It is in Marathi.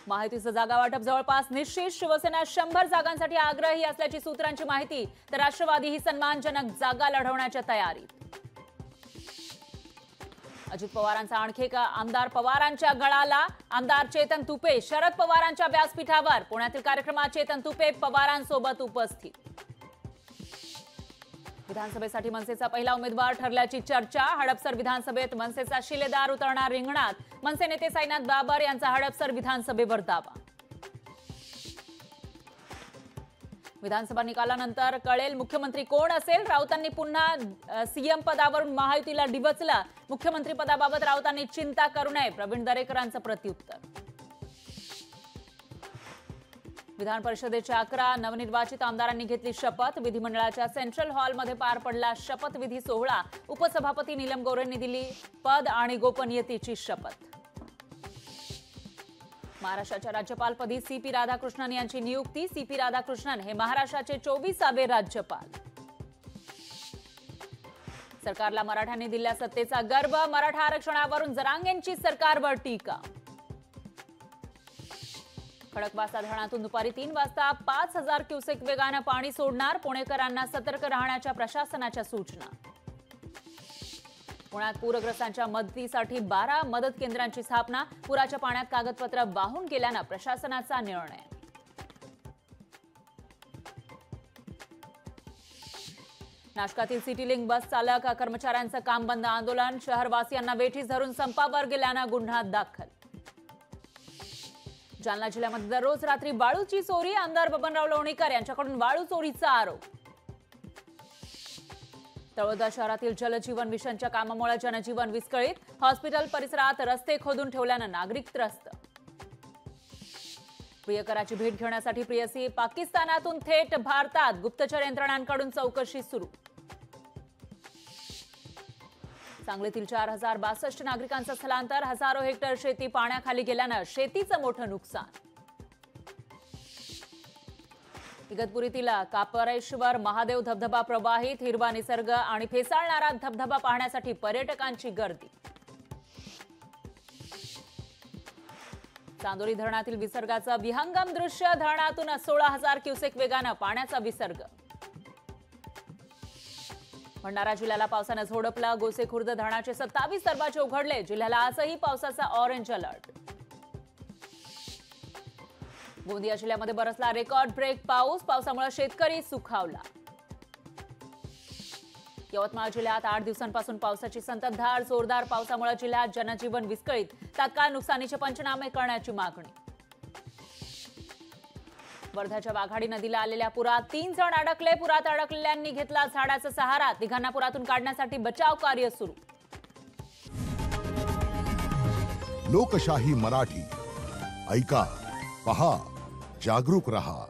महायुतीचं जागा वाटप जवळपास निश्चित. शिवसेना 100 जागांसाठी आग्रही असल्याची सूत्रांची माहिती. तर राष्ट्रवादी ही सन्मानजनक जागा लढवण्याच्या तयारीत. अजित पवारांचा आणखी एका आमदार पवारांच्या गळाला. आमदार चेतन तुपे शरद पवारांच्या व्यासपीठावर. पुण्यातील कार्यक्रमात चेतन तुपे पवारांसोबत उपस्थित. विधानसभेसाठी मनसेचा पहिला उमेदवार ठरल्याची चर्चा. हडपसर विधानसभेत मनसेचा शिलेदार उतरणार रिंगणात. मनसे नेते साईनाथ बाबर यांचा हडपसर विधानसभेवर दावा. विधानसभा निकालानंतर कळेल मुख्यमंत्री कोण असेल. राऊतांनी पुन्हा सीएम पदावरून महायुतीला डिवचलं. मुख्यमंत्री पदाबाबत राऊतांनी चिंता करू नये. प्रवीण दरेकरांचं प्रत्युत्तर. विधान परिषदेच्या 11 नवनिर्वाचित आमदारांनी घेतली शपथ. विधिमंडळाच्या सेंट्रल हॉलमध्ये पार पडला शपथविधी सोहळा. उपसभापती नीलम गोऱ्हेंनी दिली पद आणि गोपनीयतेची शपथ. महाराष्ट्राच्या राज्यपालपदी सीपी राधाकृष्णन यांची नियुक्ती. सीपी राधाकृष्णन हे महाराष्ट्राचे 24वे राज्यपाल. सरकारला मराठ्यांनी दिलेल्या सत्तेचा गर्व. मराठा आरक्षणावरून जरांगेंची सरकारवर टीका. खडकवासला धरणातून दुपारी 3 वाजता 5000 क्युसेक वेगानं पाणी सोडणार. पुणेकरांना सतर्क राहण्याच्या प्रशासनाच्या सूचना. पुण्यात पूरग्रस्तांच्या मदतीसाठी 12 मदत केंद्रांची स्थापना. पुराच्या पाण्यात कागदपत्र वाहून गेल्यानं प्रशासनाचा निर्णय. नाशकातील सिटीलिंक बस चालक कर्मचाऱ्यांचं काम बंद आंदोलन. शहरवासियांना वेठीस धरून संपावर गेल्यानं गुन्हा दाखल. जालना जिल्ह्यामध्ये दररोज रात्री वाळूची चोरी. आमदार बबनराव लोणीकर यांच्याकडून वाळू चोरीचा आरोप. तळोदा शहरातील जलजीवन मिशनच्या कामामुळे जनजीवन विस्कळीत. हॉस्पिटल परिसरात रस्ते खोदून ठेवल्यानं नागरिक त्रस्त. प्रियकराची भेट घेण्यासाठी प्रियसी पाकिस्तानातून थेट भारतात. गुप्तचर यंत्रणांकडून चौकशी सुरू. सांगलीतील 4062 नागरिकांचं स्थलांतर. हजारो हेक्टर शेती पाण्याखाली गेल्यानं शेतीचं मोठं नुकसान. इगतपुरीतील कापरेश्वर महादेव धबधबा प्रवाहित. हिरवा निसर्ग आणि फेसाळणारा धबधबा पाहण्यासाठी पर्यटकांची गर्दी. चांदोली धरणातील विसर्गाचं विहंगम दृश्य. धरणातून 16000 क्युसेक वेगानं पाण्याचा विसर्ग. भंडारा जिल्ह्याला पावसानं झोडपलं. गोसेखुर्द धरणाचे 27 दरवाजे उघडले. जिल्ह्याला आजही पावसाचा ऑरेंज अलर्ट. गोंदिया जिल्ह्यामध्ये बरसला रेकॉर्ड ब्रेक पाऊस. पावसामुळे शेतकरी सुखावला. यवतमाळ जिल्ह्यात 8 दिवसांपासून पावसाची संततधार. जोरदार पावसामुळे जिल्ह्यात जनजीवन विस्कळीत. तात्काळ नुकसानीचे पंचनामे करण्याची मागणी. वर्ध्याच्या वाघाडी नदीला आलेल्या पुरात 3 जण अडकले. पुरात अडकलेल्यांनी घेतला झाडाचा सहारा. तिघांना पुरातून काढण्यासाठी बचाव कार्य सुरू. लोकशाही मराठी ऐका, पहा, जागरूक रहा.